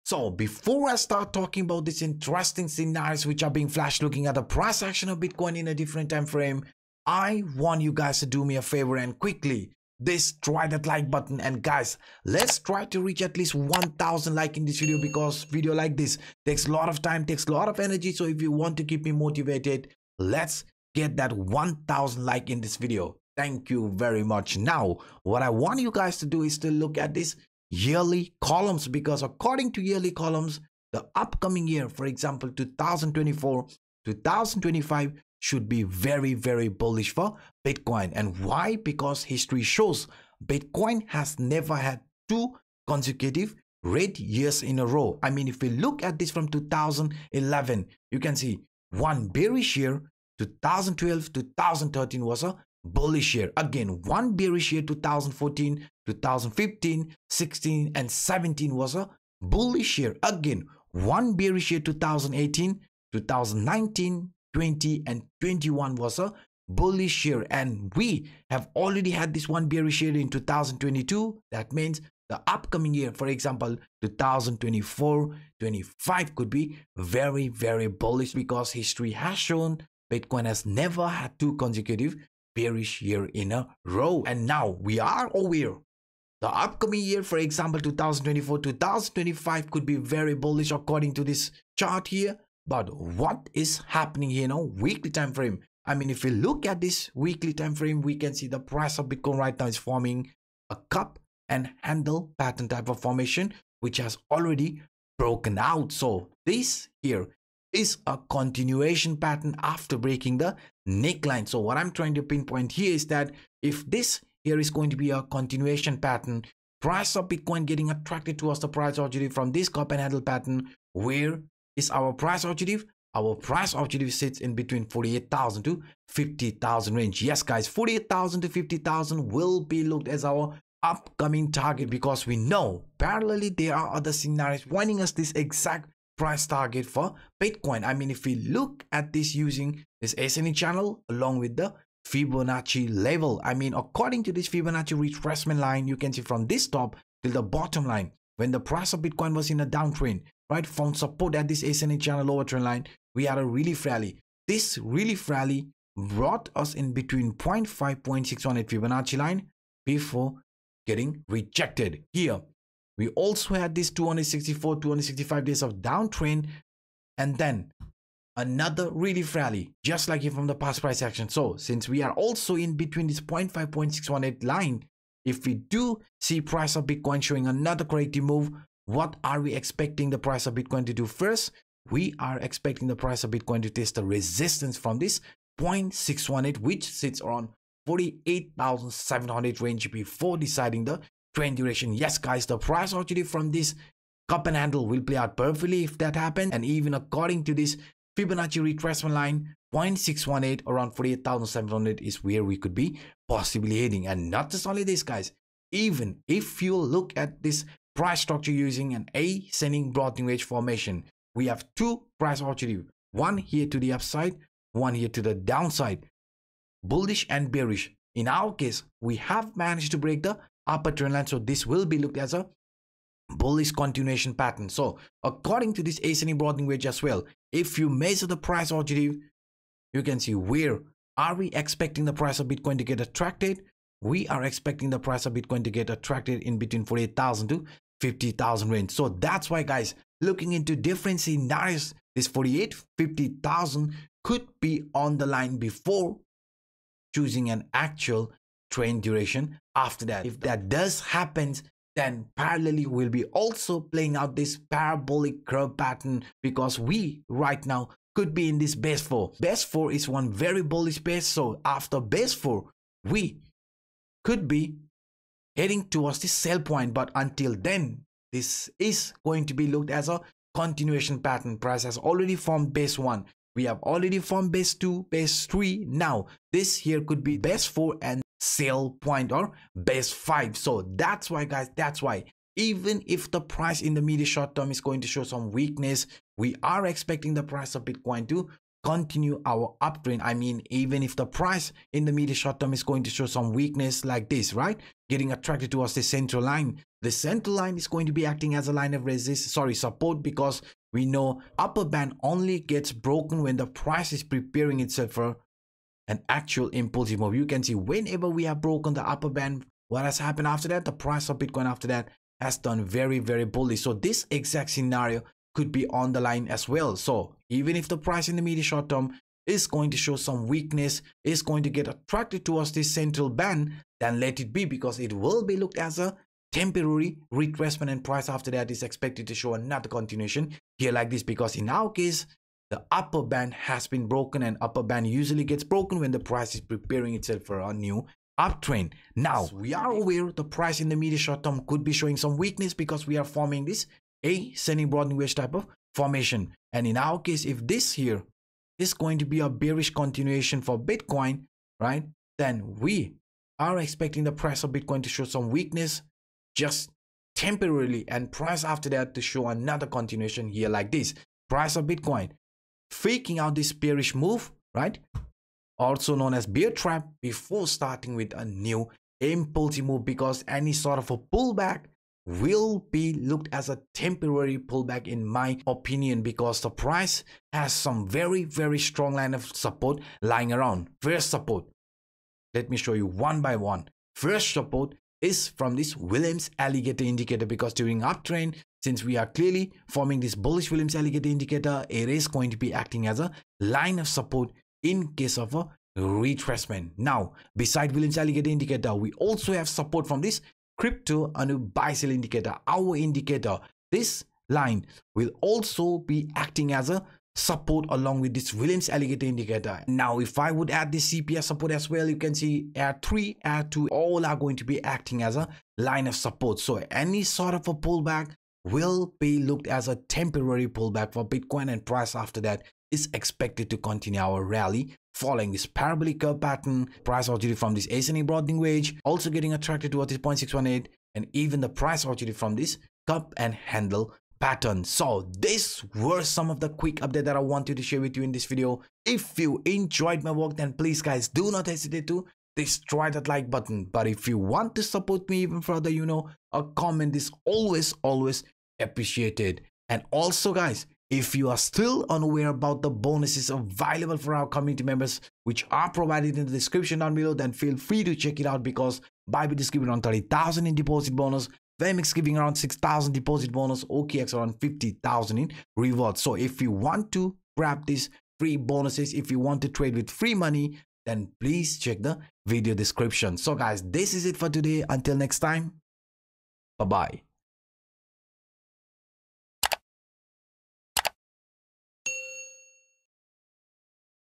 So before I start talking about these interesting scenarios which are being flashed looking at the price action of Bitcoin in a different time frame, I want you guys to do me a favor and quickly try that like button. And guys, let's try to reach at least 1000 like in this video, because video like this takes a lot of time, takes a lot of energy. So if you want to keep me motivated, let's get that 1000 like in this video. Thank you very much. Now what I want you guys to do is to look at this yearly columns, because according to yearly columns, the upcoming year, for example 2024, 2025 should be very bullish for Bitcoin. And why? Because history shows Bitcoin has never had 2 consecutive red years in a row. I mean, if we look at this from 2011, you can see one bearish year. 2012, 2013 was a bullish year. Again, one bearish year. 2014, 2015, 16 and 17 was a bullish year. Again, one bearish year. 2018, 2019, 20 and 21 was a bullish year. And we have already had this one bearish year in 2022. That means the upcoming year, for example 2024, 25 could be very bullish, because history has shown Bitcoin has never had 2 consecutive bearish year in a row. And now we are aware the upcoming year, for example 2024, 2025 could be very bullish according to this chart here. But what is happening here now? Weekly time frame. I mean, if we look at this weekly time frame, we can see the price of Bitcoin right now is forming a cup and handle pattern type of formation, which has already broken out. So this here is a continuation pattern after breaking the neckline. So what I'm trying to pinpoint here is that if this here is going to be a continuation pattern, price of Bitcoin getting attracted towards the price objective from this cup and handle pattern, where is our price objective? Our price objective sits in between 48,000 to 50,000 range. Yes guys, 48,000 to 50,000 will be looked as our upcoming target, because we know parallelly there are other scenarios pointing us this exact price target for Bitcoin. I mean, if we look at this using this ascending channel along with the Fibonacci level, I mean, according to this Fibonacci retracement line, you can see from this top till the bottom line, when the price of Bitcoin was in a downtrend, right, found support at this ascending channel lower trend line, we had a relief rally. This relief rally brought us in between 0.5, 0.618 Fibonacci line before getting rejected. Here we also had this 264, 265 days of downtrend, and then another relief rally, just like it from the past price action. So since we are also in between this 0.5, 0.618 line, if we do see price of Bitcoin showing another corrective move, what are we expecting the price of Bitcoin to do first? We are expecting the price of Bitcoin to test the resistance from this 0.618, which sits around 48,700 range before deciding the trend duration. Yes guys, the price objective from this cup and handle will play out perfectly if that happens. And even according to this Fibonacci retracement line, 0.618 around 48,700 is where we could be possibly heading. And not just only this guys, even if you look at this price structure using an ascending broadening wedge formation, we have 2 price objectives, one here to the upside, one here to the downside, bullish and bearish. In our case, we have managed to break the upper trend line, so this will be looked as a bullish continuation pattern. So according to this ascending broadening wedge as well, if you measure the price objective, you can see where are we expecting the price of Bitcoin to get attracted. We are expecting the price of Bitcoin to get attracted in between 48,000 to 50,000 range. So that's why guys, looking into different scenarios, this 48, 50,000 could be on the line before choosing an actual trend duration after that. If that does happen, then parallelly we'll be also playing out this parabolic curve pattern, because we right now could be in this base 4. Base 4 is one very bullish base. So after base 4, we could be heading towards this sell point. But until then, this is going to be looked as a continuation pattern. Price has already formed base 1. We have already formed base 2, base 3. Now this here could be base 4 and sell point, or base 5. So that's why guys, that's why even if the price in the medium short term is going to show some weakness, we are expecting the price of Bitcoin to continue our uptrend. I mean, even if the price in the medium short term is going to show some weakness like this, right, getting attracted towards the central line, The central line is going to be acting as a line of support, because we know upper band only gets broken when the price is preparing itself for an actual impulsive move. You can see whenever we have broken the upper band, what has happened after that? The price of Bitcoin after that has done very, very bullish. So this exact scenario could be on the line as well. So even if the price in the medium short term is going to show some weakness, is going to get attracted towards this central band, then let it be, because it will be looked as a temporary retracement, and price after that is expected to show another continuation here like this, because in our case the upper band has been broken, and upper band usually gets broken when the price is preparing itself for a new uptrend. Now we are aware the price in the medium short term could be showing some weakness, because we are forming this ascending broadening wedge type of formation, and in our case if this here is going to be a bearish continuation for Bitcoin, right, then we are expecting the price of Bitcoin to show some weakness just temporarily, and price after that to show another continuation here like this. Price of Bitcoin faking out this bearish move, right, also known as bear trap, before starting with a new impulsive move, because any sort of a pullback will be looked as a temporary pullback in my opinion, because the price has some very, very strong line of support lying around. First support, let me show you one by one. First support is from this Williams alligator indicator, because during uptrend, since we are clearly forming this bullish Williams alligator indicator, it is going to be acting as a line of support in case of a retracement. Now beside Williams alligator indicator, we also have support from this CryptoAnup buy sell indicator, our indicator. This line will also be acting as a support along with this Williams alligator indicator. Now if I would add this CPS support as well, you can see add 3, add 2, all are going to be acting as a line of support. So any sort of a pullback will be looked as a temporary pullback for Bitcoin, and price after that is expected to continue our rally following this parabolic curve pattern. Price opportunity from this ascending broadening wedge also getting attracted towards this 0.618, and even the price opportunity from this cup and handle pattern. So these were some of the quick update that I wanted to share with you in this video. If you enjoyed my work, then please guys do not hesitate to destroy that like button. But if you want to support me even further, you know, a comment is always appreciated. And also guys, if you are still unaware about the bonuses available for our community members, which are provided in the description down below, then feel free to check it out, because Bybit is giving around 30,000 in deposit bonus, Phemex giving around 6,000 deposit bonus, OKX around 50,000 in rewards. So if you want to grab these free bonuses, if you want to trade with free money, then please check the video description. So guys, this is it for today. Until next time, bye bye.